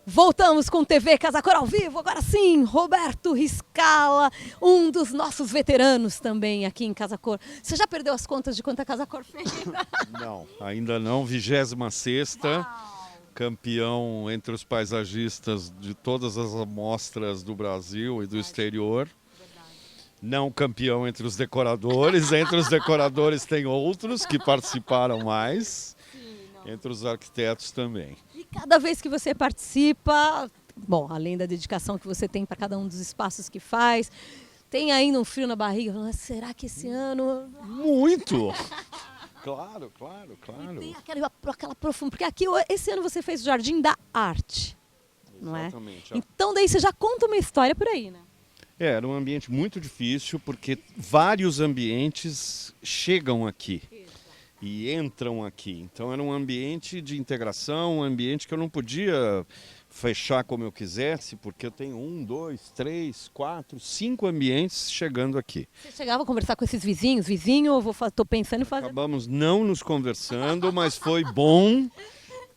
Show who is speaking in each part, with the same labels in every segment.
Speaker 1: Voltamos com TV Casa Cor ao vivo, agora sim, Roberto Riscala, um dos nossos veteranos também aqui em Casa Cor. Você já perdeu as contas de quanta Casa Cor fez?
Speaker 2: Não, ainda não. 26ª, campeão entre os paisagistas de todas as amostras do Brasil e do exterior. Não campeão entre os decoradores. Entre os decoradores tem outros que participaram mais. Entre os arquitetos também.
Speaker 1: E cada vez que você participa, bom, além da dedicação que você tem para cada um dos espaços que faz, tem ainda um frio na barriga, falando, será que esse ano...
Speaker 2: Muito! Claro.
Speaker 1: E tem aquela profunda, porque aqui esse ano você fez o Jardim da Arte, não é?
Speaker 2: Exatamente.
Speaker 1: Então daí você já conta uma história por aí, né?
Speaker 2: Era um ambiente muito difícil, porque vários ambientes chegam aqui. E entram aqui. Então era um ambiente de integração, um ambiente que eu não podia fechar como eu quisesse, porque eu tenho 1, 2, 3, 4, 5 ambientes chegando aqui.
Speaker 1: Você chegava a conversar com esses vizinhos? Vizinho, estou pensando em fazer...
Speaker 2: Acabamos não nos conversando, mas foi bom,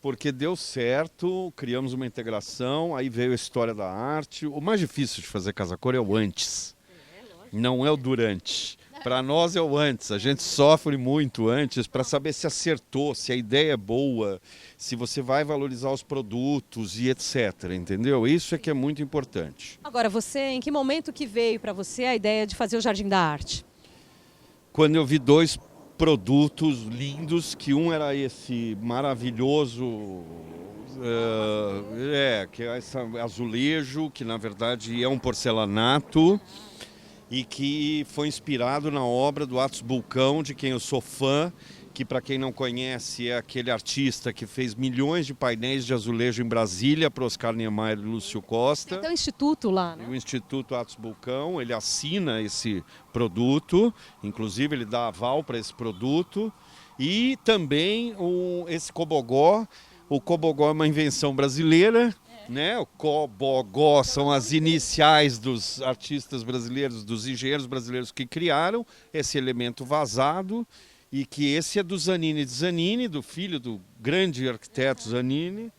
Speaker 2: porque deu certo, criamos uma integração, aí veio a história da arte. O mais difícil de fazer Casa Cor é o antes, não é o durante. Para nós é o antes, a gente sofre muito antes para saber se acertou, se a ideia é boa, se você vai valorizar os produtos e etc, entendeu? Isso é que é muito importante.
Speaker 1: Agora, em que momento que veio para você a ideia de fazer o Jardim da Arte?
Speaker 2: Quando eu vi 2 produtos lindos, que um era esse maravilhoso, que é esse azulejo, que na verdade é um porcelanato, e que foi inspirado na obra do Atos Bulcão, de quem eu sou fã, que para quem não conhece é aquele artista que fez milhões de painéis de azulejo em Brasília para Oscar Niemeyer e Lúcio Costa.
Speaker 1: Tem até um instituto lá, né?
Speaker 2: O Instituto Atos Bulcão, ele assina esse produto, inclusive ele dá aval para esse produto. E também esse cobogó. O cobogó é uma invenção brasileira. Né? O Cobogó são as iniciais dos artistas brasileiros, dos engenheiros brasileiros que criaram esse elemento vazado, e que esse é do Zanini de Zanini, do filho do grande arquiteto Zanini,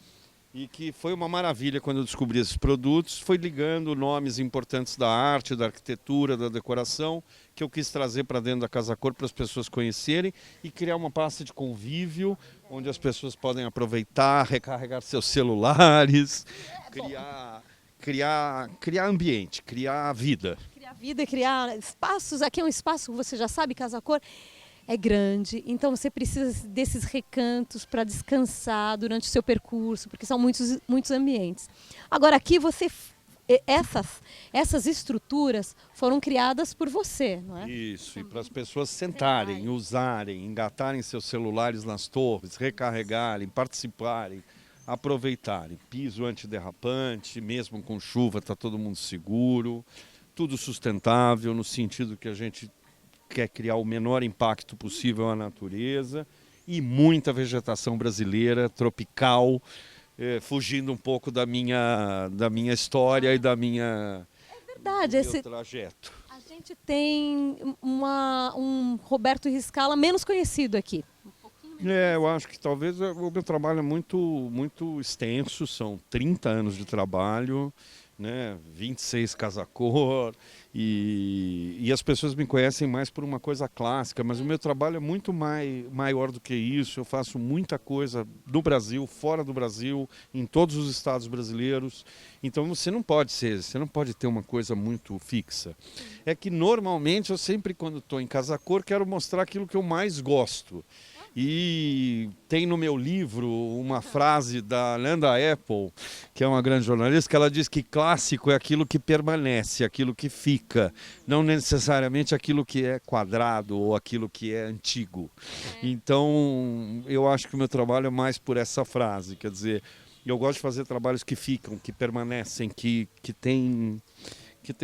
Speaker 2: e que foi uma maravilha quando eu descobri esses produtos. Foi ligando nomes importantes da arte, da arquitetura, da decoração, que eu quis trazer para dentro da Casa Cor para as pessoas conhecerem e criar uma praça de convívio, onde as pessoas podem aproveitar, recarregar seus celulares, criar ambiente, criar vida.
Speaker 1: Criar vida, criar espaços. Aqui é um espaço, você já sabe, Casa Cor é grande, então você precisa desses recantos para descansar durante o seu percurso, porque são muitos ambientes. Agora aqui essas estruturas foram criadas por você, não é?
Speaker 2: Isso, e para as pessoas sentarem, usarem, engatarem seus celulares nas torres, recarregarem, participarem, aproveitarem. Piso antiderrapante, mesmo com chuva está todo mundo seguro, tudo sustentável no sentido que a gente quer criar o menor impacto possível à natureza, e muita vegetação brasileira, tropical, fugindo um pouco da minha história e do meu trajeto.
Speaker 1: A gente tem um Roberto Riscala menos conhecido aqui.
Speaker 2: Eu acho que talvez o meu trabalho é muito extenso, são 30 anos de trabalho, né, 26 Casa Cor, e as pessoas me conhecem mais por uma coisa clássica, mas o meu trabalho é muito maior do que isso. Eu faço muita coisa no Brasil, fora do Brasil, em todos os estados brasileiros. Então você não pode ter uma coisa muito fixa. É que normalmente eu sempre, quando estou em Casa Cor, quero mostrar aquilo que eu mais gosto. E tem no meu livro uma frase da Landa Apple, que é uma grande jornalista, que ela diz que clássico é aquilo que permanece, aquilo que fica, não necessariamente aquilo que é quadrado ou aquilo que é antigo. Então eu acho que o meu trabalho é mais por essa frase, quer dizer, eu gosto de fazer trabalhos que ficam, que permanecem, que tem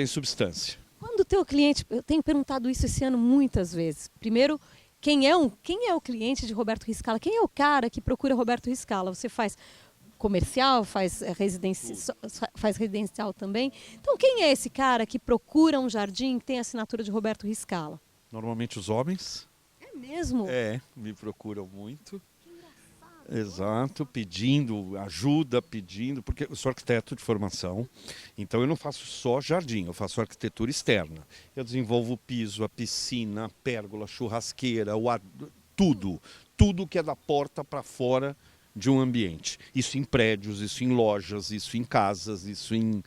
Speaker 2: substância.
Speaker 1: Quando o teu cliente, eu tenho perguntado isso esse ano muitas vezes. Primeiro, quem é o cliente de Roberto Riscala? Quem é o cara que procura Roberto Riscala? Você faz comercial, faz residencial também. Então, quem é esse cara que procura um jardim que tem a assinatura de Roberto
Speaker 2: Normalmente os homens.
Speaker 1: É mesmo?
Speaker 2: Me procuram muito.
Speaker 1: Que engraçado.
Speaker 2: Exato, pedindo ajuda, pedindo, porque eu sou arquiteto de formação, então eu não faço só jardim, eu faço arquitetura externa. Eu desenvolvo o piso, a piscina, a pérgola, a churrasqueira, tudo, tudo que é da porta para fora de um ambiente. Isso em prédios, isso em lojas, isso em casas, isso em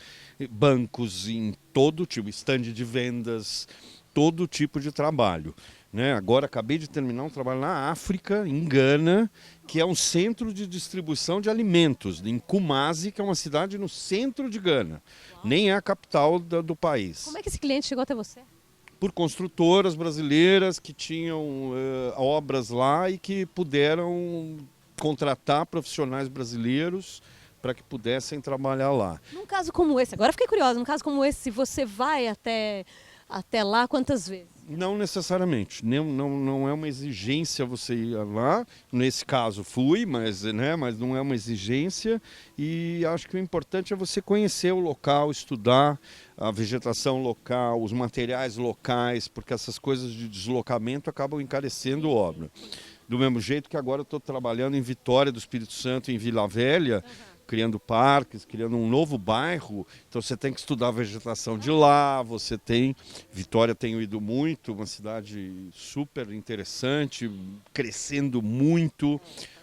Speaker 2: bancos, em todo tipo, estande de vendas, todo tipo de trabalho. Né? Agora acabei de terminar um trabalho na África, em Gana, que é um centro de distribuição de alimentos, em Kumasi, que é uma cidade no centro de Gana. Nem é a capital do país.
Speaker 1: Como é que esse cliente chegou até você?
Speaker 2: Por construtoras brasileiras que tinham obras lá e que puderam contratar profissionais brasileiros para que pudessem trabalhar lá.
Speaker 1: Num caso como esse, agora fiquei curiosa, num caso como esse, você vai até lá quantas vezes?
Speaker 2: Não necessariamente, não é uma exigência você ir lá. Nesse caso fui, mas não é uma exigência. E acho que o importante é você conhecer o local, estudar a vegetação local, os materiais locais, porque essas coisas de deslocamento acabam encarecendo a obra. Do mesmo jeito que agora eu estou trabalhando em Vitória do Espírito Santo, em Vila Velha, criando parques, criando um novo bairro. Então você tem que estudar a vegetação de lá, Vitória tenho ido muito, uma cidade super interessante, crescendo muito.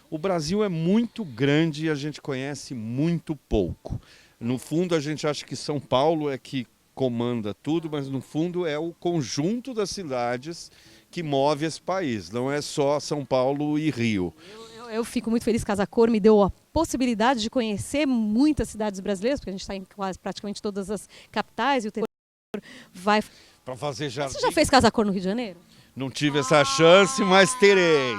Speaker 2: O Brasil é muito grande e a gente conhece muito pouco. No fundo a gente acha que São Paulo é que comanda tudo, mas no fundo é o conjunto das cidades que move esse país, não é só São Paulo e Rio.
Speaker 1: Eu fico muito feliz que a Casa Cor me deu a possibilidade de conhecer muitas cidades brasileiras, porque a gente está em quase praticamente todas as capitais e o tempo vai.
Speaker 2: Para fazer jardim.
Speaker 1: Você já fez Casa Cor no Rio de Janeiro?
Speaker 2: Não tive essa chance, mas terei.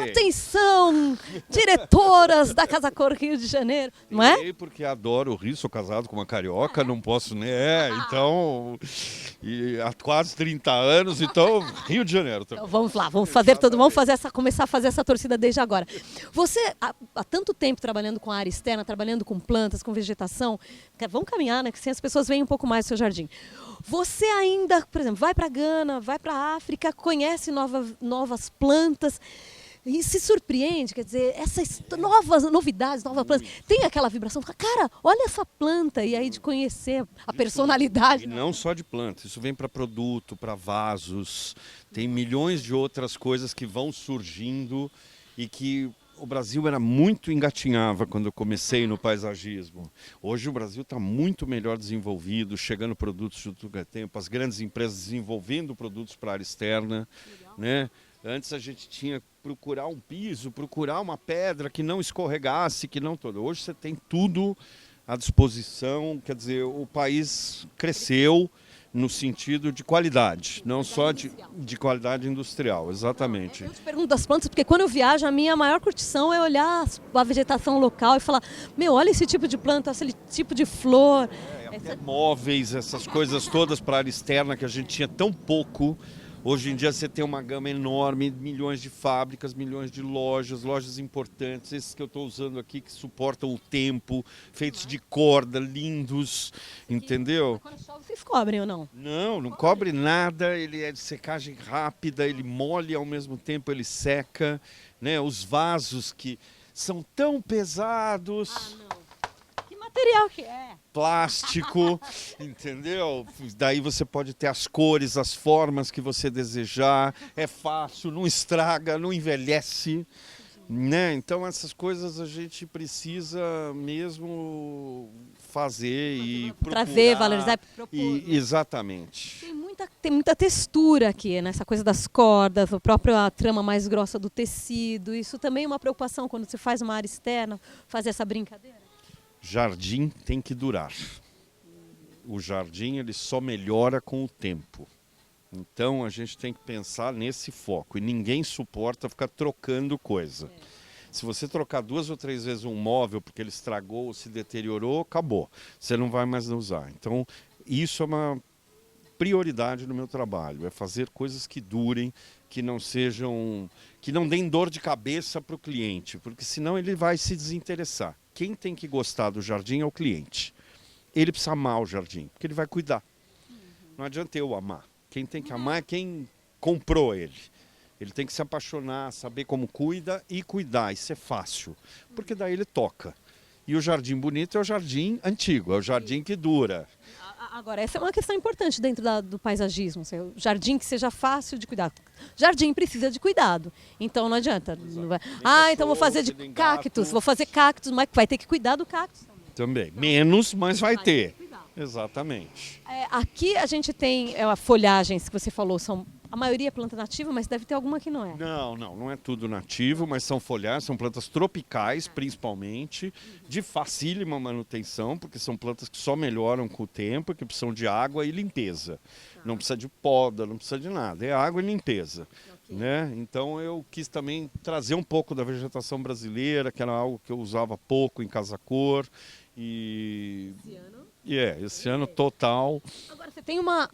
Speaker 1: Atenção, diretoras da Casa Cor Rio de Janeiro, não é?
Speaker 2: Terei porque adoro o Rio, sou casado com uma carioca, não posso, né? Então, há quase 30 anos, então, Rio de Janeiro.
Speaker 1: Então, vamos lá, começar a fazer essa torcida desde agora. Você, há tanto tempo trabalhando com a área externa, trabalhando com plantas, com vegetação, vamos caminhar, né? Que assim as pessoas veem um pouco mais do seu jardim. Você ainda, por exemplo, vai para Gana, vai para a África, conhece novas plantas e se surpreende, quer dizer, essas novas novidades, novas plantas, tem aquela vibração, cara, olha essa planta, e aí de conhecer a personalidade.
Speaker 2: E não só de plantas, isso vem para produto, para vasos, tem milhões de outras coisas que vão surgindo e que o Brasil era muito engatinhava quando eu comecei no paisagismo. Hoje o Brasil está muito melhor desenvolvido, chegando produtos de todo tempo, as grandes empresas desenvolvendo produtos para a área externa, né? Antes a gente tinha que procurar um piso, procurar uma pedra que não escorregasse, que não todo. Hoje você tem tudo à disposição, quer dizer, o país cresceu no sentido de qualidade, não só de qualidade industrial, exatamente.
Speaker 1: Eu te pergunto das plantas, porque quando eu viajo, a minha maior curtição é olhar a vegetação local e falar, meu, olha esse tipo de planta, esse tipo de flor.
Speaker 2: Móveis, essas coisas todas para a área externa que a gente tinha tão pouco. Hoje em dia você tem uma gama enorme, milhões de fábricas, milhões de lojas importantes, esses que eu estou usando aqui que suportam o tempo, feitos de corda, lindos, entendeu?
Speaker 1: Quando chove, vocês cobrem ou não?
Speaker 2: Não cobre nada, ele é de secagem rápida, ele molha ao mesmo tempo, ele seca, né? Os vasos que são tão pesados.
Speaker 1: Que material que é?
Speaker 2: Plástico, entendeu? Daí você pode ter as cores, as formas que você desejar, é fácil, não estraga, não envelhece, né? Então essas coisas a gente precisa mesmo fazer e procurar.
Speaker 1: Trazer, valorizar e propor.
Speaker 2: Exatamente.
Speaker 1: Tem muita textura aqui, nessa coisa das cordas, a própria trama mais grossa do tecido. Isso também é uma preocupação quando você faz uma área externa, fazer essa brincadeira?
Speaker 2: Jardim tem que durar. O jardim ele só melhora com o tempo. Então a gente tem que pensar nesse foco. E ninguém suporta ficar trocando coisa. Se você trocar 2 ou 3 vezes um móvel porque ele estragou ou se deteriorou, acabou. Você não vai mais usar. Então isso é uma prioridade no meu trabalho. É fazer coisas que durem, que não deem dor de cabeça para o cliente. Porque senão ele vai se desinteressar. Quem tem que gostar do jardim é o cliente. Ele precisa amar o jardim, porque ele vai cuidar. Não adianta eu amar. Quem tem que amar é quem comprou ele. Ele tem que se apaixonar, saber como cuida e cuidar. Isso é fácil, porque daí ele toca. E o jardim bonito é o jardim antigo, é o jardim que dura.
Speaker 1: Agora, essa é uma questão importante dentro do paisagismo. O jardim que seja fácil de cuidar. Jardim precisa de cuidado. Então não adianta. Não vai... então vou fazer de cactos. Vou fazer cactos, mas vai ter que cuidar do cactus
Speaker 2: também. Menos, mas vai ter. Exatamente.
Speaker 1: Aqui a gente tem folhagens que você falou, a maioria é planta nativa, mas deve ter alguma que não é.
Speaker 2: Não é tudo nativo, mas são folhagens, são plantas tropicais principalmente, de facílima manutenção, porque são plantas que só melhoram com o tempo, que precisam de água e limpeza. Não precisa de poda, não precisa de nada, é água e limpeza. Né? Então eu quis também trazer um pouco da vegetação brasileira, que era algo que eu usava pouco em Casa Cor. Esse ano total.
Speaker 1: Agora você tem uma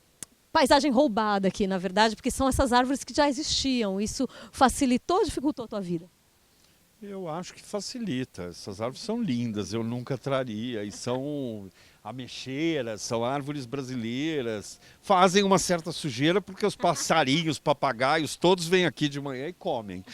Speaker 1: paisagem roubada aqui, na verdade, porque são essas árvores que já existiam. Isso facilitou ou dificultou a tua vida?
Speaker 2: Eu acho que facilita. Essas árvores são lindas, eu nunca traria. E são ameixeiras, são árvores brasileiras. Fazem uma certa sujeira porque os passarinhos, papagaios, todos vêm aqui de manhã e comem.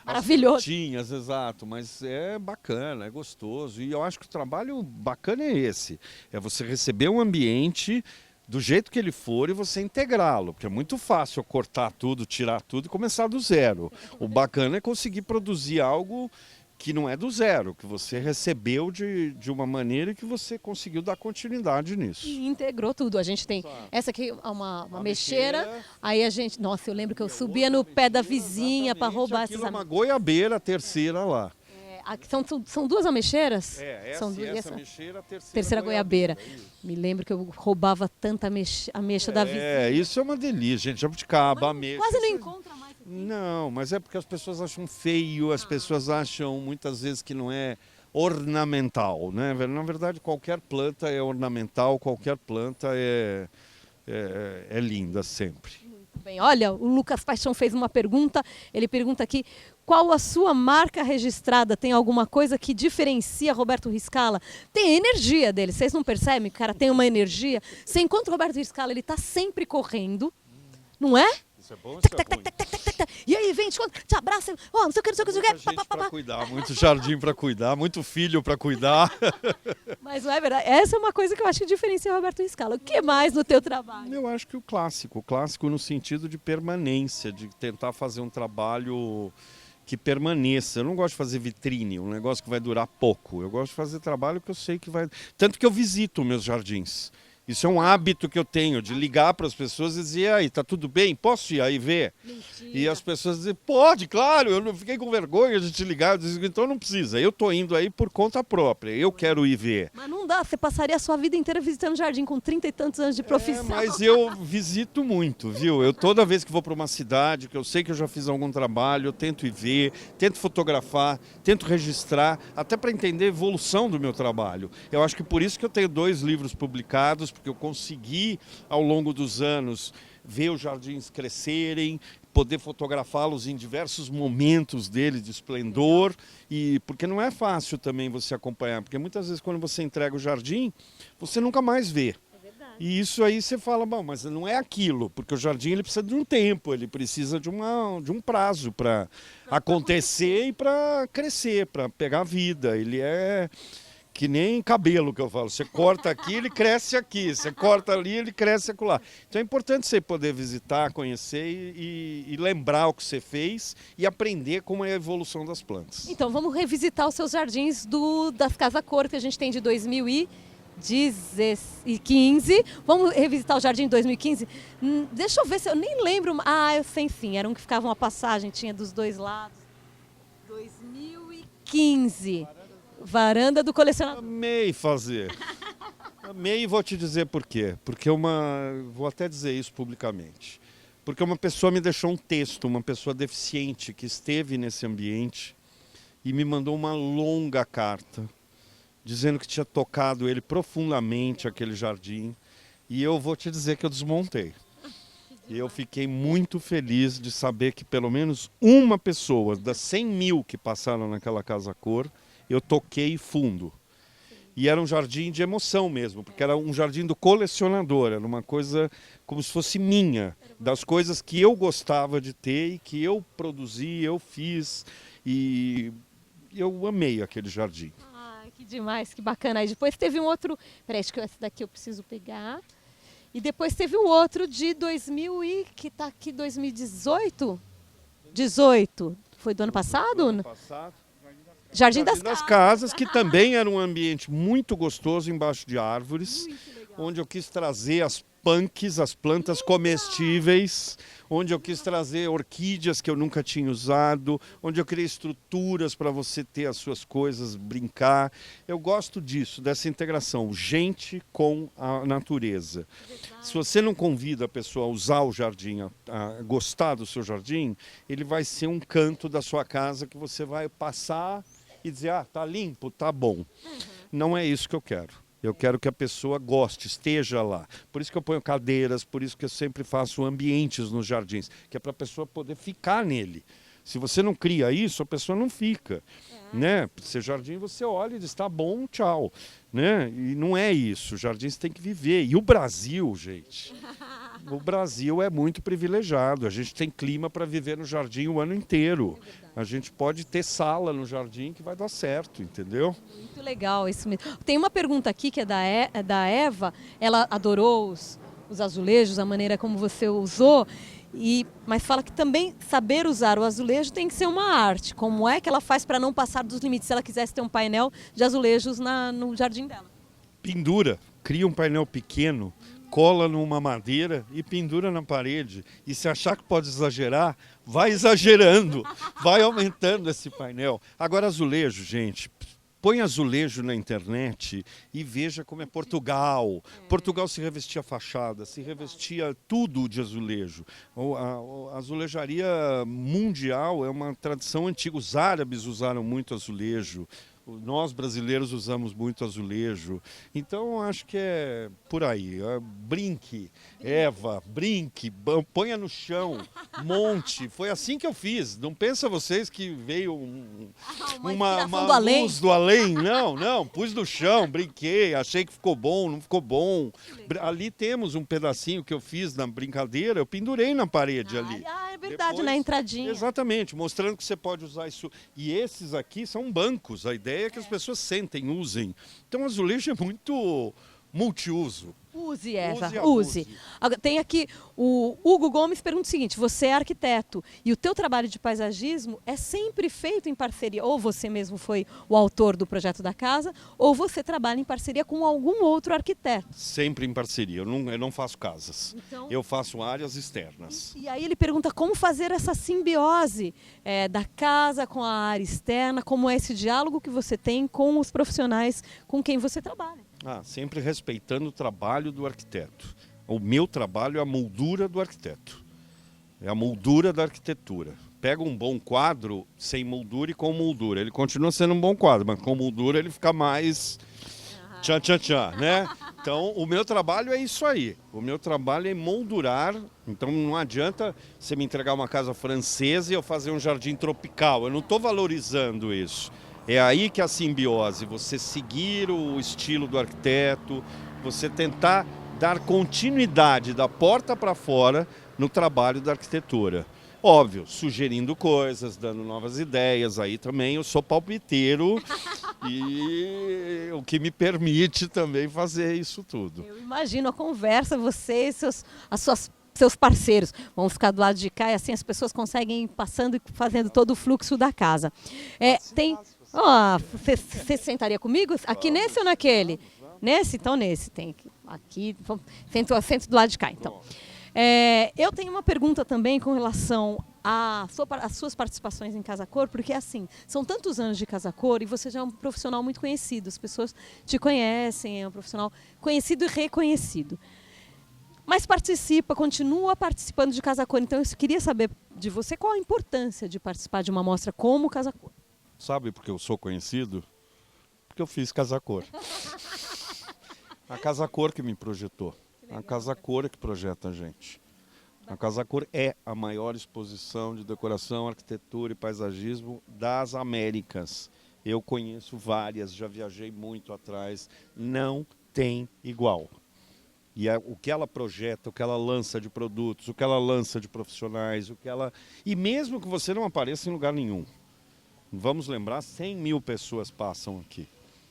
Speaker 1: Maravilhoso.
Speaker 2: As frutinhas, exato, mas é bacana, é gostoso. E eu acho que o trabalho bacana é esse. É você receber um ambiente do jeito que ele for e você integrá-lo, porque é muito fácil eu cortar tudo, tirar tudo e começar do zero. O bacana é conseguir produzir algo que não é do zero, que você recebeu de uma maneira que você conseguiu dar continuidade nisso.
Speaker 1: E integrou tudo. A gente tem essa aqui, uma mexeira, aí a gente... Nossa, eu lembro que eu subia no pé da vizinha para roubar essas...
Speaker 2: É uma goiabeira, a terceira lá.
Speaker 1: São duas ameixeiras?
Speaker 2: Essa ameixeira, a
Speaker 1: terceira goiabeira. Me lembro que eu roubava tanta ameixa da vizinha.
Speaker 2: Isso é uma delícia, gente. Jabuticaba, ameixa.
Speaker 1: Quase não encontra mais.
Speaker 2: Não, mas é porque as pessoas acham feio, as pessoas acham muitas vezes que não é ornamental, né? Na verdade, qualquer planta é ornamental, qualquer planta é linda sempre.
Speaker 1: Muito bem. Olha, o Lucas Paixão fez uma pergunta. Ele pergunta aqui: qual a sua marca registrada? Tem alguma coisa que diferencia Roberto Riscala? Tem a energia dele. Vocês não percebem que o cara tem uma energia? Você encontra o Roberto Riscala, ele está sempre correndo, não é?
Speaker 2: Isso é bom, isso é ruim.
Speaker 1: E aí vem, te abraça, não sei o que, não sei o que, não sei o que.
Speaker 2: Muita gente para cuidar, muito jardim para cuidar, muito filho para cuidar.
Speaker 1: Mas não é verdade. Essa é uma coisa que eu acho que diferencia o Roberto Riscala. O que mais no teu trabalho?
Speaker 2: Eu acho que o clássico no sentido de permanência, de tentar fazer um trabalho que permaneça. Eu não gosto de fazer vitrine, um negócio que vai durar pouco. Eu gosto de fazer trabalho que eu sei que vai... Tanto que eu visito meus jardins. Isso é um hábito que eu tenho, de ligar para as pessoas e dizer: aí, tá tudo bem? Posso ir aí ver?
Speaker 1: Mentira.
Speaker 2: E as pessoas dizem: pode, claro, eu não fiquei com vergonha de te ligar. Eu digo: então não precisa, eu tô indo aí por conta própria, eu quero ir ver.
Speaker 1: Mas não dá, você passaria a sua vida inteira visitando jardim com 30 e tantos anos de profissão.
Speaker 2: Mas eu visito muito, viu? Eu toda vez que vou para uma cidade, que eu sei que eu já fiz algum trabalho, eu tento ir ver, tento fotografar, tento registrar, até para entender a evolução do meu trabalho. Eu acho que por isso que eu tenho 2 livros publicados, porque eu consegui, ao longo dos anos, ver os jardins crescerem, poder fotografá-los em diversos momentos deles de esplendor, e porque não é fácil também você acompanhar, porque muitas vezes quando você entrega o jardim, você nunca mais vê. E isso aí você fala: bom, mas não é aquilo, porque o jardim ele precisa de um tempo, ele precisa de um prazo para acontecer e para crescer, para pegar vida. Ele é que nem cabelo, que eu falo. Você corta aqui, ele cresce aqui. Você corta ali, ele cresce acolá. Então é importante você poder visitar, conhecer e lembrar o que você fez e aprender como é a evolução das plantas.
Speaker 1: Então vamos revisitar os seus jardins das Casa Cor, que a gente tem de 2015. Vamos revisitar o jardim de 2015? Deixa eu ver se eu nem lembro. Eu sei sim. Era um que ficava uma passagem, tinha dos dois lados. 2015. Varanda do colecionador.
Speaker 2: Amei fazer. Amei, e vou te dizer por quê. Porque vou até dizer isso publicamente. Porque uma pessoa me deixou um texto, uma pessoa deficiente que esteve nesse ambiente e me mandou uma longa carta dizendo que tinha tocado ele profundamente, aquele jardim. E eu vou te dizer que eu desmontei. E eu fiquei muito feliz de saber que pelo menos uma pessoa das 100 mil que passaram naquela Casa Cor, eu toquei fundo. E era um jardim de emoção mesmo, porque era um jardim do colecionador, era uma coisa como se fosse minha, das coisas que eu gostava de ter e que eu produzi, eu fiz, e eu amei aquele jardim.
Speaker 1: Ai, que demais, que bacana. Aí depois teve um outro, peraí, acho que esse daqui eu preciso pegar. E depois teve um outro de 2000 e que tá aqui 2018? 18. Foi do ano passado?
Speaker 2: Do ano passado.
Speaker 1: Jardim
Speaker 2: das Casas, que também era um ambiente muito gostoso embaixo de árvores, onde eu quis trazer as punks, as plantas comestíveis, onde eu quis trazer orquídeas que eu nunca tinha usado, onde eu criei estruturas para você ter as suas coisas, brincar. Eu gosto disso, dessa integração, gente com a natureza. Se você não convida a pessoa a usar o jardim, a gostar do seu jardim, ele vai ser um canto da sua casa que você vai passar e dizer, ah, tá limpo, tá bom. Não é isso que eu quero. Eu quero que a pessoa goste, esteja lá. Por isso que eu ponho cadeiras, por isso que eu sempre faço ambientes nos jardins, que é para a pessoa poder ficar nele. Se você não cria isso, a pessoa não fica. Né? Seu jardim você olha e diz, tá bom, tchau. Né? E não é isso, o jardim você tem que viver. E o Brasil, gente, o Brasil é muito privilegiado. A gente tem clima para viver no jardim o ano inteiro. A gente pode ter sala no jardim que vai dar certo, entendeu?
Speaker 1: Muito legal isso mesmo. Tem uma pergunta aqui que é da Eva. Ela adorou os azulejos, a maneira como você usou, mas fala que também saber usar o azulejo tem que ser uma arte. Como é que ela faz para não passar dos limites se ela quisesse ter um painel de azulejos no jardim dela?
Speaker 2: Pendura, cria um painel pequeno, cola numa madeira e pendura na parede. E se achar que pode exagerar, vai exagerando, vai aumentando esse painel. Agora azulejo, gente, põe azulejo na internet e veja como é Portugal. Portugal se revestia fachada, se revestia tudo de azulejo. A azulejaria mundial é uma tradição antiga. Os árabes usaram muito azulejo. Nós brasileiros usamos muito azulejo. Então acho que é por aí. Brinque, Eva, brinque, ponha no chão, monte. Foi assim que eu fiz. Não pensa vocês que veio uma luz do além. Não, não. Pus no chão, brinquei, achei que ficou bom, não ficou bom. Ali temos um pedacinho que eu fiz na brincadeira, eu pendurei na parede ali.
Speaker 1: É verdade, depois, na entradinha.
Speaker 2: Exatamente, mostrando que você pode usar isso. E esses aqui são bancos. A ideia é que as pessoas sentem, usem. Então o azulejo é muito multiuso.
Speaker 1: Use, Eva, use. Tem aqui, o Hugo Gomes pergunta o seguinte, você é arquiteto e o teu trabalho de paisagismo é sempre feito em parceria, ou você mesmo foi o autor do projeto da casa, ou você trabalha em parceria com algum outro arquiteto?
Speaker 2: Sempre em parceria, eu não faço casas, então, eu faço áreas externas.
Speaker 1: E aí ele pergunta como fazer essa simbiose da casa com a área externa, como é esse diálogo que você tem com os profissionais com quem você trabalha.
Speaker 2: Sempre respeitando o trabalho do arquiteto. O meu trabalho é a moldura do arquiteto. É a moldura da arquitetura. Pega um bom quadro sem moldura e com moldura. Ele continua sendo um bom quadro, mas com moldura ele fica mais tchan, né? Então o meu trabalho é isso aí. O meu trabalho é moldurar. Então não adianta você me entregar uma casa francesa e eu fazer um jardim tropical. Eu não estou valorizando isso. É aí que a simbiose, você seguir o estilo do arquiteto, você tentar dar continuidade da porta para fora no trabalho da arquitetura. Óbvio, sugerindo coisas, dando novas ideias, aí também eu sou palpiteiro e o que me permite também fazer isso tudo.
Speaker 1: Eu imagino a conversa, você e seus parceiros vão ficar do lado de cá e assim as pessoas conseguem ir passando e fazendo todo o fluxo da casa. Você sentaria comigo? Aqui nesse ou naquele? Nesse? Então nesse. Tem aqui. Sento do lado de cá, então. Eu tenho uma pergunta também com relação às suas participações em Casa Cor, porque assim, são tantos anos de Casa Cor e você já é um profissional muito conhecido. As pessoas te conhecem, é um profissional conhecido e reconhecido. Mas continua participando de Casa Cor. Então eu queria saber de você qual a importância de participar de uma mostra como Casa Cor.
Speaker 2: Sabe por que eu sou conhecido? Porque eu fiz Casa Cor. A Casa Cor que me projetou. A Casa Cor é que projeta a gente. A Casa Cor é a maior exposição de decoração, arquitetura e paisagismo das Américas. Eu conheço várias, já viajei muito atrás. Não tem igual. E o que ela projeta, o que ela lança de produtos, o que ela lança de profissionais, o que ela... E mesmo que você não apareça em lugar nenhum. Vamos lembrar, 100 mil pessoas passam aqui.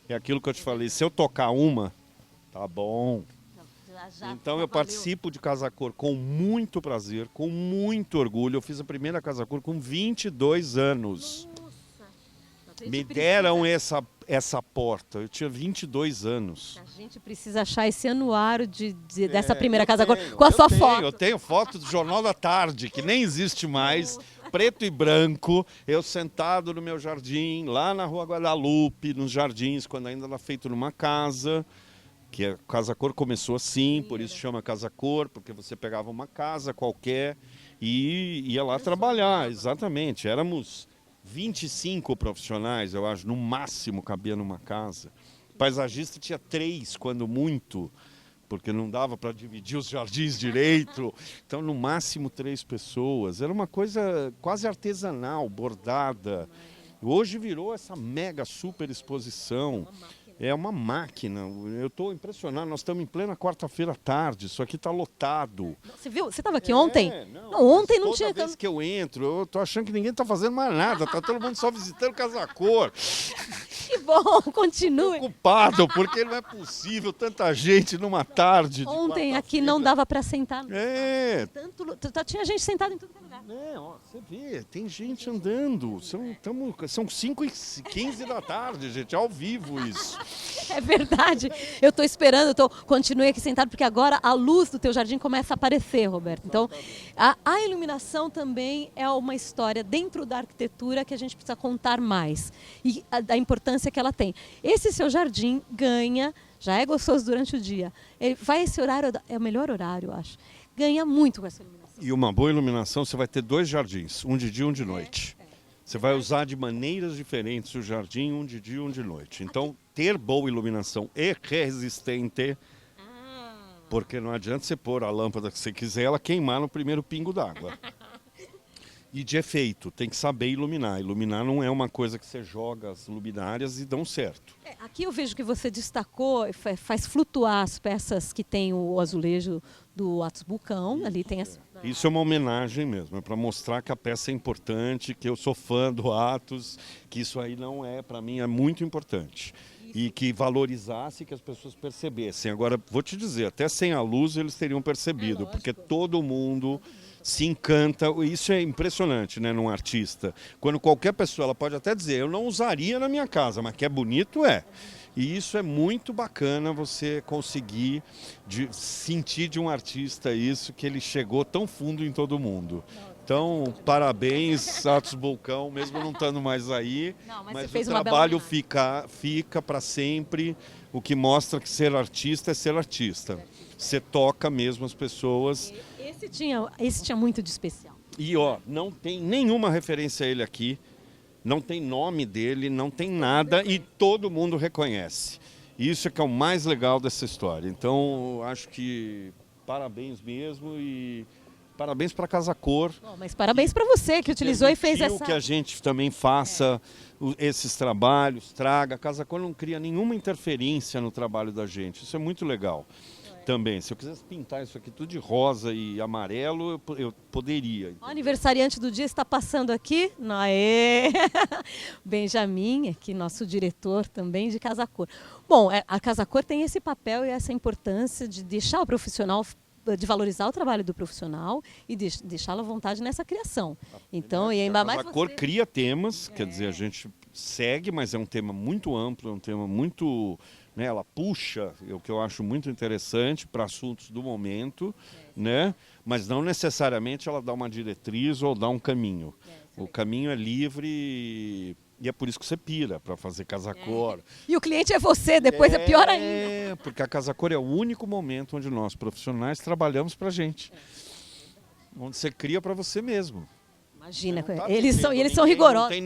Speaker 2: É aquilo que eu te falei, se eu tocar uma, tá bom. Então eu participo de Casa Cor com muito prazer, com muito orgulho. Eu fiz a primeira Casa Cor com 22 anos. Me deram essa porta, eu tinha 22 anos.
Speaker 1: A gente precisa achar esse anuário dessa primeira Casa Cor com a sua foto.
Speaker 2: Eu tenho foto do Jornal da Tarde, que nem existe mais, preto e branco, eu sentado no meu jardim, lá na Rua Guadalupe, nos jardins, quando ainda era feito numa casa, que a Casa Cor começou assim, por isso chama Casa Cor, porque você pegava uma casa qualquer e ia lá trabalhar, exatamente, éramos 25 profissionais, eu acho, no máximo cabia numa casa. Paisagista tinha 3, quando muito, porque não dava para dividir os jardins direito. Então, no máximo 3 pessoas. Era uma coisa quase artesanal, bordada. Hoje virou essa mega super exposição. É uma máquina. Eu estou impressionado. Nós estamos em plena quarta-feira à tarde. Isso aqui está lotado.
Speaker 1: Você viu? Você estava aqui ontem? Não, ontem não tinha.
Speaker 2: Toda vez que eu entro, eu estou achando que ninguém está fazendo mais nada. Está todo mundo só visitando Casa Cor.
Speaker 1: Que bom, continue.
Speaker 2: Preocupado, porque não é possível tanta gente numa tarde.
Speaker 1: Ontem aqui não dava para sentar. Tinha gente sentada em tudo que é lugar.
Speaker 2: Ó, você vê, tem gente andando. São 5h15 da tarde, gente, ao vivo isso.
Speaker 1: É verdade. Eu estou esperando, continue aqui sentado, porque agora a luz do teu jardim começa a aparecer, Roberto. Então, a iluminação também é uma história dentro da arquitetura que a gente precisa contar mais. E da importância que ela tem. Esse seu jardim ganha, já é gostoso durante o dia. Esse horário é o melhor horário, eu acho. Ganha muito com essa iluminação.
Speaker 2: E uma boa iluminação, você vai ter 2 jardins, um de dia e um de noite. Você vai usar de maneiras diferentes o jardim, um de dia e um de noite. Então, ter boa iluminação e resistente, porque não adianta você pôr a lâmpada que você quiser, ela queimar no primeiro pingo d'água. E de efeito, tem que saber iluminar. Iluminar não é uma coisa que você joga as luminárias e dão certo.
Speaker 1: Aqui eu vejo que você destacou, faz flutuar as peças que tem o azulejo do Atos Bulcão. Ali tem as...
Speaker 2: Isso é uma homenagem mesmo, é para mostrar que a peça é importante, que eu sou fã do Atos, que isso aí não é, para mim, é muito importante. E que valorizasse, que as pessoas percebessem. Agora, vou te dizer, até sem a luz eles teriam percebido, porque todo mundo se encanta. Isso é impressionante, né, num artista. Quando qualquer pessoa, ela pode até dizer, eu não usaria na minha casa, mas que é bonito, é. E isso é muito bacana, você conseguir sentir de um artista isso, que ele chegou tão fundo em todo mundo. Então, parabéns, Atos Bulcão, mesmo não estando mais aí, mas o trabalho fica para sempre, o que mostra que ser artista é ser artista. Você toca mesmo as pessoas.
Speaker 1: Esse tinha muito de especial.
Speaker 2: E ó, não tem nenhuma referência a ele aqui, não tem nome dele, não tem nada e todo mundo reconhece. Isso é que é o mais legal dessa história. Então, acho que parabéns mesmo e... Parabéns para a Casa Cor.
Speaker 1: Mas parabéns para você que utilizou e fez essa...
Speaker 2: que a gente também faça esses trabalhos, traga. A Casa Cor não cria nenhuma interferência no trabalho da gente. Isso é muito legal também. Se eu quisesse pintar isso aqui tudo de rosa e amarelo, eu poderia.
Speaker 1: O aniversariante do dia está passando aqui. Aê! Benjamin, aqui nosso diretor também de Casa Cor. Bom, a Casa Cor tem esse papel e essa importância de deixar o profissional, de valorizar o trabalho do profissional e deixá-lo à vontade nessa criação. Então, e ainda mais
Speaker 2: a Cor cria temas, quer dizer, a gente segue, mas é um tema muito amplo, é um tema muito, né, ela puxa, o que eu acho muito interessante para assuntos do momento, né? Mas não necessariamente ela dá uma diretriz ou dá um caminho. O caminho é livre e é por isso que você pira para fazer Casa Cor.
Speaker 1: E o cliente é você, depois é pior ainda.
Speaker 2: É, porque a Casa Cor é o único momento onde nós, profissionais, trabalhamos para a gente. Onde você cria para você mesmo.
Speaker 1: Imagina, eles são rigorosos.
Speaker 2: Não tem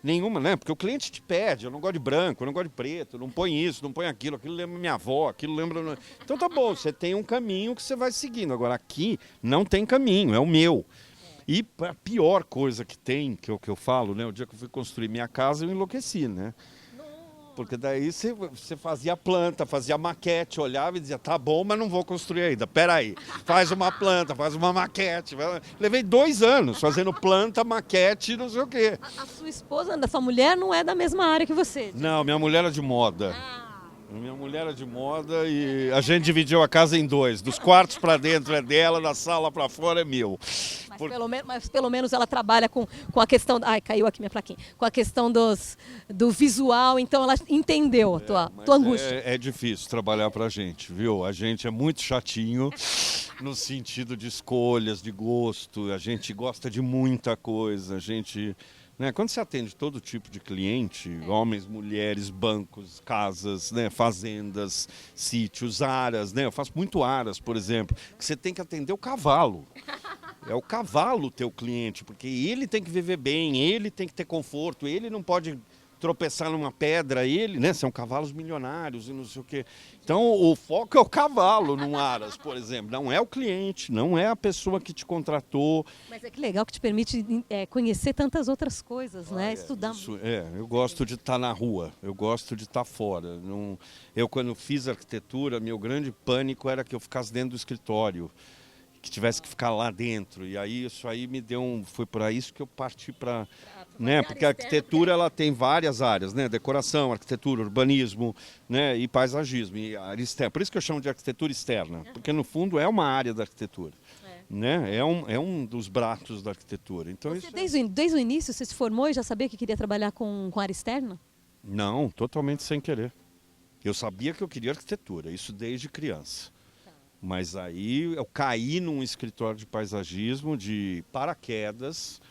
Speaker 2: nenhuma, né? Porque o cliente te pede, eu não gosto de branco, eu não gosto de preto, não põe isso, não põe aquilo lembra minha avó, aquilo lembra... Então tá bom, você tem um caminho que você vai seguindo. Agora aqui não tem caminho, é o meu. E a pior coisa que tem, que eu falo, né? O dia que eu fui construir minha casa, eu enlouqueci, né? Porque daí você fazia planta, fazia maquete, olhava e dizia, tá bom, mas não vou construir ainda. Peraí, faz uma planta, faz uma maquete. Levei 2 anos fazendo planta, maquete, não sei o quê.
Speaker 1: A sua esposa, a sua mulher, não é da mesma área que você?
Speaker 2: Não, minha mulher era de moda. Minha mulher era de moda e a gente dividiu a casa em 2. Dos quartos para dentro é dela, da sala para fora é meu.
Speaker 1: Mas pelo menos ela trabalha com a questão... Ai, caiu aqui minha plaquinha. Com a questão do visual, então ela entendeu a tua angústia.
Speaker 2: É difícil trabalhar pra gente, viu? A gente é muito chatinho no sentido de escolhas, de gosto. A gente gosta de muita coisa. A gente... Né? Quando você atende todo tipo de cliente, homens, mulheres, bancos, casas, né? Fazendas, sítios, aras, né? Eu faço muito aras, por exemplo, que você tem que atender o cavalo. É o cavalo teu cliente, porque ele tem que viver bem, ele tem que ter conforto, ele não pode tropeçar numa pedra, ele, né? São cavalos milionários e não sei o quê. Então o foco é o cavalo num aras, por exemplo. Não é o cliente, não é a pessoa que te contratou.
Speaker 1: Mas é que legal que te permite conhecer tantas outras coisas, né? Estudar.
Speaker 2: Eu gosto de estar na rua, eu gosto de estar fora. Eu quando fiz arquitetura, meu grande pânico era que eu ficasse dentro do escritório, que tivesse que ficar lá dentro. E aí isso aí me deu foi por isso que eu parti para, né, porque a arquitetura ela tem várias áreas, né, decoração, arquitetura, urbanismo, né, e paisagismo, e área externa. Por isso que eu chamo de arquitetura externa, porque no fundo é uma área da arquitetura, né? É um dos braços da arquitetura. Então
Speaker 1: você, desde o início você se formou e já sabia que queria trabalhar com área externa?
Speaker 2: Não, totalmente sem querer. Eu sabia que eu queria arquitetura, isso desde criança. Mas aí eu caí num escritório de paisagismo de paraquedas,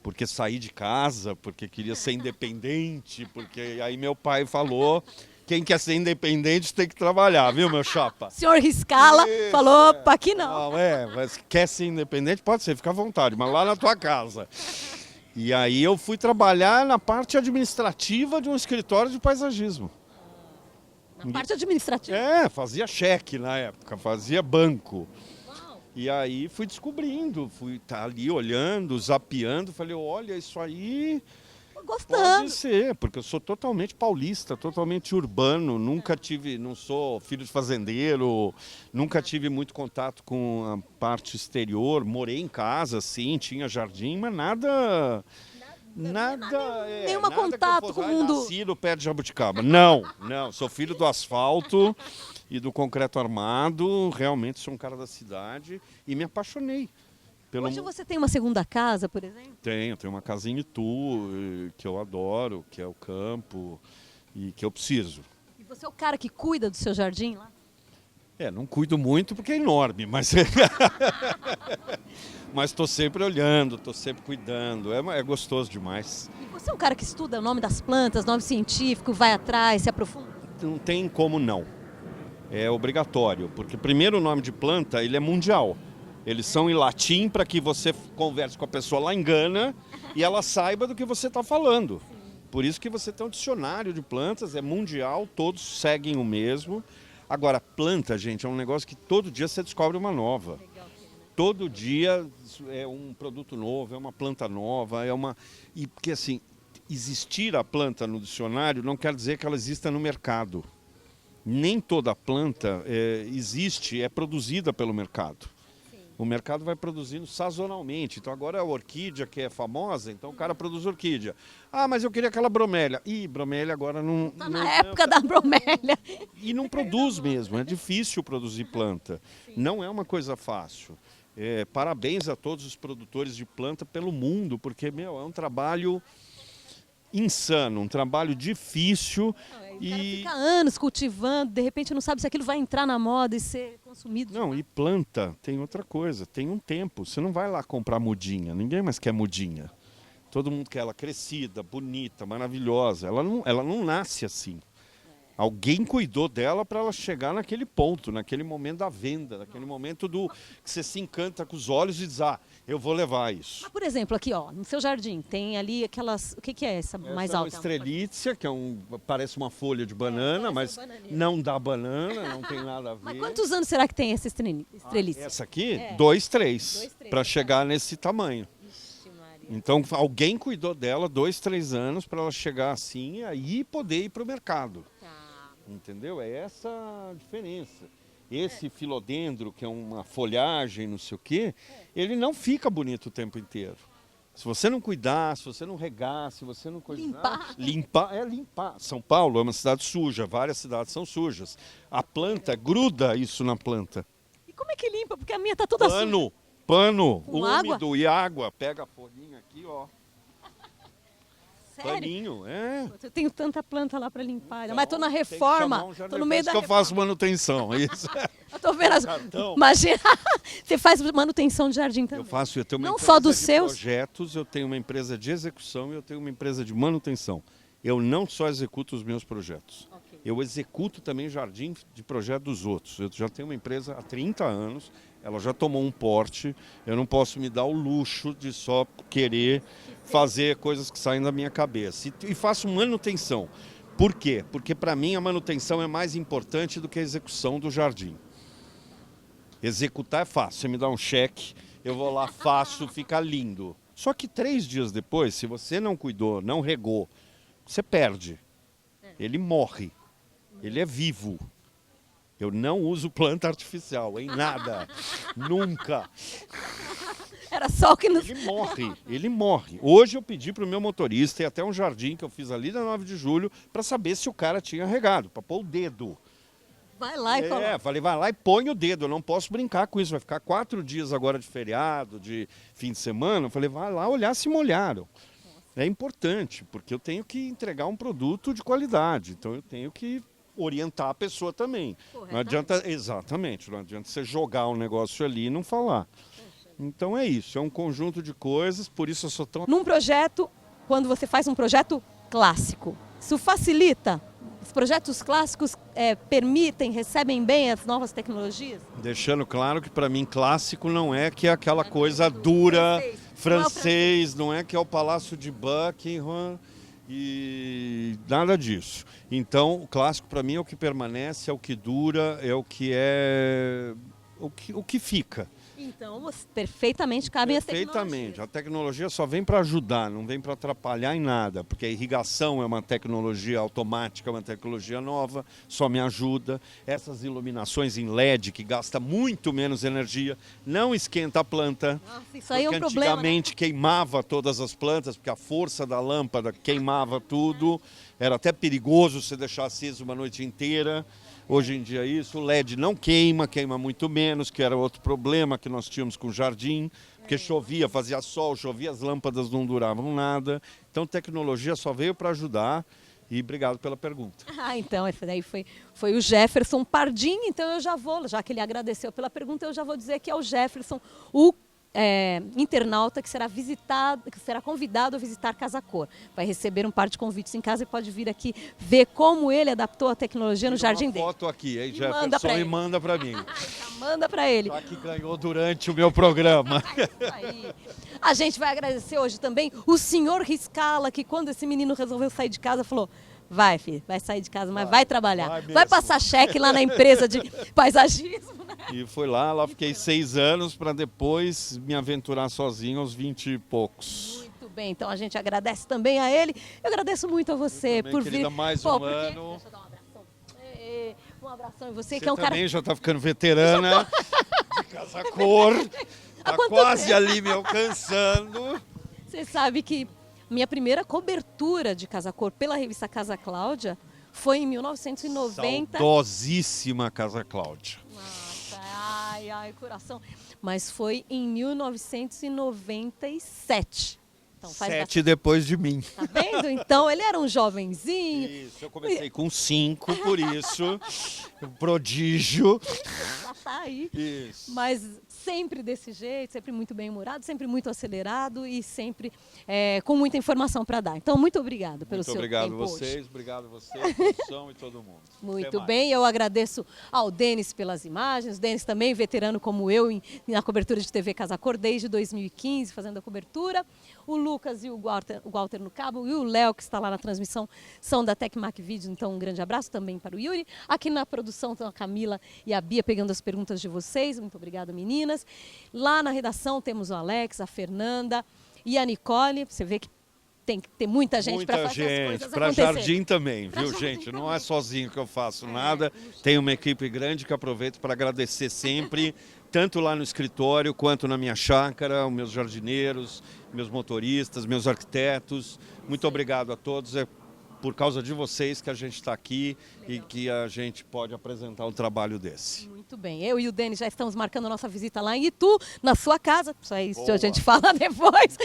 Speaker 2: porque saí de casa, porque queria ser independente, porque aí meu pai falou, quem quer ser independente tem que trabalhar, viu, meu chapa?
Speaker 1: Senhor Riscala falou, opa, aqui não.
Speaker 2: Mas quer ser independente, pode ser, fica à vontade, mas lá na tua casa. E aí eu fui trabalhar na parte administrativa de um escritório de paisagismo.
Speaker 1: Na parte administrativa?
Speaker 2: Fazia cheque na época, fazia banco. Uau. E aí fui descobrindo, fui ali olhando, zapeando, falei, olha, isso aí
Speaker 1: gostando.
Speaker 2: Pode ser, porque eu sou totalmente paulista, totalmente urbano, não sou filho de fazendeiro, nunca tive muito contato com a parte exterior, morei em casa, sim, tinha jardim, mas
Speaker 1: nenhum contato com o mundo.
Speaker 2: Nasci no pé de jabuticaba. Não, sou filho do asfalto e do concreto armado, realmente sou um cara da cidade e me apaixonei.
Speaker 1: Hoje você tem uma segunda casa, por exemplo?
Speaker 2: Tenho uma casa em Itu, que eu adoro, que é o campo e que eu preciso.
Speaker 1: E você é o cara que cuida do seu jardim lá?
Speaker 2: Não cuido muito porque é enorme, mas mas estou sempre olhando, estou sempre cuidando, é gostoso demais.
Speaker 1: E você é um cara que estuda o nome das plantas, nome científico, vai atrás, se aprofunda?
Speaker 2: Não tem como não, é obrigatório, porque primeiro o nome de planta ele é mundial. Eles são em latim para que você converse com a pessoa lá em Gana e ela saiba do que você está falando. Por isso que você tem um dicionário de plantas, é mundial, todos seguem o mesmo. Agora, planta, gente, é um negócio que todo dia você descobre uma nova. Todo dia é um produto novo, é uma planta nova, E porque assim, existir a planta no dicionário não quer dizer que ela exista no mercado. Nem toda planta é produzida pelo mercado. O mercado vai produzindo sazonalmente. Então agora a orquídea que é famosa, então o cara produz orquídea. Ah, mas eu queria aquela bromélia. Ih, bromélia agora não...
Speaker 1: Está na época da bromélia.
Speaker 2: E não produz mesmo, é difícil produzir planta. Não é uma coisa fácil. Parabéns a todos os produtores de planta pelo mundo, porque, é um trabalho insano, um trabalho difícil.
Speaker 1: O cara fica anos cultivando, de repente não sabe se aquilo vai entrar na moda e ser consumido.
Speaker 2: Não, e planta tem outra coisa, tem um tempo. Você não vai lá comprar mudinha, ninguém mais quer mudinha. Todo mundo quer ela crescida, bonita, maravilhosa. Ela não nasce assim. Alguém cuidou dela para ela chegar naquele ponto, naquele momento da venda, naquele momento que você se encanta com os olhos e diz, eu vou levar isso.
Speaker 1: Mas, por exemplo, aqui ó, no seu jardim, tem ali aquelas... O que é essa mais
Speaker 2: Essa é uma
Speaker 1: alta?
Speaker 2: estrelícia, que parece uma folha de banana, mas não dá banana, não tem nada a ver.
Speaker 1: Mas quantos anos será que tem essa estrelícia?
Speaker 2: Essa aqui?
Speaker 1: É.
Speaker 2: 2, 3, para
Speaker 1: tá.
Speaker 2: chegar nesse tamanho.
Speaker 1: Ixi, Maria.
Speaker 2: Então alguém cuidou dela 2, 3 anos para ela chegar assim e aí poder ir para o mercado.
Speaker 1: Tá.
Speaker 2: Entendeu? É essa a diferença. Esse filodendro, que é uma folhagem, não sei o quê, ele não fica bonito o tempo inteiro. Se você não cuidar, se você não regar, se você não coisar... Limpar. São Paulo é uma cidade suja, várias cidades são sujas. A planta gruda isso na planta.
Speaker 1: E como é que limpa? Porque a minha tá toda suja.
Speaker 2: Pano,
Speaker 1: Com
Speaker 2: úmido
Speaker 1: água?
Speaker 2: e água. Pega a folhinha aqui, ó.
Speaker 1: Sério?
Speaker 2: Paninho, é.
Speaker 1: Eu tenho tanta planta lá para limpar.
Speaker 2: Então,
Speaker 1: mas tô na
Speaker 2: tem que
Speaker 1: reforma.
Speaker 2: chamar um jardineiro.
Speaker 1: Tô no meio
Speaker 2: Por isso
Speaker 1: da
Speaker 2: que eu faço manutenção, é isso.
Speaker 1: Eu tô vendo as...
Speaker 2: Cartão.
Speaker 1: Imagina, você faz manutenção de jardim também.
Speaker 2: Eu tenho uma
Speaker 1: Não
Speaker 2: empresa
Speaker 1: só dos
Speaker 2: de
Speaker 1: seus?
Speaker 2: projetos, eu tenho uma empresa de execução e eu tenho uma empresa de manutenção. Eu não só executo os meus projetos.
Speaker 1: Ok.
Speaker 2: Eu executo também jardim de projeto dos outros. Eu já tenho uma empresa há 30 anos, ela já tomou um porte, eu não posso me dar o luxo de só querer fazer coisas que saem da minha cabeça. E faço manutenção. Por quê? Porque para mim a manutenção é mais importante do que a execução do jardim. Executar é fácil, você me dá um cheque, eu vou lá, faço, fica lindo. Só que 3 dias depois, se você não cuidou, não regou, você perde. Ele morre. Ele é vivo. Eu não uso planta artificial, em nada. Nunca.
Speaker 1: Era só o que nos...
Speaker 2: Ele morre. Hoje eu pedi para o meu motorista e até um jardim que eu fiz ali na 9 de julho para saber se o cara tinha regado, para pôr o dedo.
Speaker 1: Vai lá e coloca.
Speaker 2: Falei, vai lá e põe o dedo, eu não posso brincar com isso, vai ficar 4 dias agora de feriado, de fim de semana. Eu falei, vai lá olhar se molharam. É importante, porque eu tenho que entregar um produto de qualidade, então eu tenho que orientar a pessoa também. Não adianta, exatamente, não adianta você jogar um negócio ali e não falar. Então é isso, é um conjunto de coisas, por isso eu sou tão...
Speaker 1: Num projeto, quando você faz um projeto clássico, isso facilita? Os projetos clássicos permitem, recebem bem as novas tecnologias?
Speaker 2: Deixando claro que para mim clássico não é que é aquela coisa dura, francês, não é que é o Palácio de Buckingham e nada disso. Então o clássico para mim é o que permanece, é o que dura, é o que o que fica.
Speaker 1: Então, perfeitamente cabem as tecnologias.
Speaker 2: Perfeitamente. A tecnologia só vem para ajudar, não vem para atrapalhar em nada, porque a irrigação é uma tecnologia automática, é uma tecnologia nova, só me ajuda. Essas iluminações em LED, que gasta muito menos energia, não esquenta a planta.
Speaker 1: Nossa, isso aí é um
Speaker 2: porque
Speaker 1: problema,
Speaker 2: antigamente queimava todas as plantas, porque a força da lâmpada queimava tudo. Era até perigoso você deixar aceso uma noite inteira. Hoje em dia isso, o LED não queima, queima muito menos, que era outro problema que nós tínhamos com o jardim, porque chovia, fazia sol, chovia, as lâmpadas não duravam nada. Então tecnologia só veio para ajudar e obrigado pela pergunta.
Speaker 1: Ah, então, esse daí foi o Jefferson Pardini, então eu já vou, já que ele agradeceu pela pergunta, eu já vou dizer que é o Jefferson, o internauta que será visitado, que será convidado a visitar Casa Cor. Vai receber um par de convites em casa e pode vir aqui ver como ele adaptou a tecnologia no jardim dele.
Speaker 2: Uma foto aqui, hein, Jefferson, e manda para mim.
Speaker 1: Manda para ele.
Speaker 2: Já que ganhou durante o meu programa.
Speaker 1: Isso aí. A gente vai agradecer hoje também o senhor Riscala, que quando esse menino resolveu sair de casa, falou: vai, filho, vai sair de casa, mas vai trabalhar. Vai passar cheque lá na empresa de paisagismo, né?
Speaker 2: E foi lá fiquei 6 anos para depois me aventurar sozinho aos 20 e poucos.
Speaker 1: Muito bem, então a gente agradece também a ele. Eu agradeço muito a você
Speaker 2: também,
Speaker 1: por
Speaker 2: querida,
Speaker 1: vir.
Speaker 2: mais um ano.
Speaker 1: Deixa eu dar um abração. Um abração em você,
Speaker 2: Você
Speaker 1: que é um cara.
Speaker 2: também já está ficando veterana de Casa Cor. Está quase ali me alcançando.
Speaker 1: Você sabe que minha primeira cobertura de Casa Cor pela revista Casa Cláudia foi em 1990.
Speaker 2: Saudosíssima Casa Cláudia.
Speaker 1: Nossa, ai, coração. Mas foi em 1997. Então,
Speaker 2: 7 depois de mim.
Speaker 1: Tá vendo? Então, ele era um jovenzinho.
Speaker 2: Isso, eu comecei com 5, por isso, um prodígio.
Speaker 1: tá aí.
Speaker 2: Isso.
Speaker 1: Mas sempre desse jeito, sempre muito bem-humorado, sempre muito acelerado e sempre com muita informação para dar. Então, muito obrigado pelo seu tempo
Speaker 2: Obrigado
Speaker 1: hoje.
Speaker 2: obrigado você, produção e todo mundo.
Speaker 1: Muito bem, eu agradeço ao Denis pelas imagens, o Denis também, veterano como eu, na cobertura de TV Casa Cor, desde 2015, fazendo a cobertura. O Lucas e o Walter no cabo, e o Léo, que está lá na transmissão, são da Tecmac Vídeo, então um grande abraço também para o Yuri. Aqui na produção estão a Camila e a Bia pegando as perguntas de vocês, muito obrigada, meninas. Lá na redação temos o Alex, a Fernanda e a Nicole, você vê que tem que ter muita gente para fazer as coisas
Speaker 2: para
Speaker 1: acontecerem.
Speaker 2: Jardim também,
Speaker 1: Pra
Speaker 2: viu,
Speaker 1: Jardim
Speaker 2: gente? Não
Speaker 1: também.
Speaker 2: é sozinho que eu faço nada. Tem uma equipe grande que aproveito para agradecer sempre, tanto lá no escritório quanto na minha chácara, os meus jardineiros, meus motoristas, meus arquitetos. Muito obrigado a todos. É por causa de vocês que a gente está aqui e que a gente pode apresentar um trabalho desse.
Speaker 1: Muito bem, eu e o Denis já estamos marcando a nossa visita lá em Itu, na sua casa, isso aí
Speaker 2: Boa.
Speaker 1: a gente fala depois.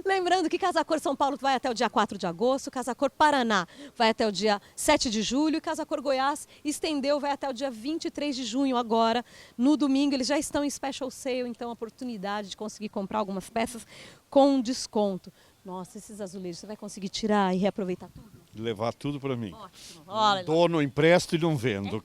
Speaker 1: Lembrando que Casa Cor São Paulo vai até o dia 4 de agosto, Casa Cor Paraná vai até o dia 7 de julho e Casa Cor Goiás estendeu, vai até o dia 23 de junho agora, no domingo. Eles já estão em special sale, então a oportunidade de conseguir comprar algumas peças com desconto. Nossa, esses azulejos, você vai conseguir tirar e reaproveitar tudo?
Speaker 2: Levar tudo para mim.
Speaker 1: Ótimo, olha lá.
Speaker 2: Dono, empresto e não vendo.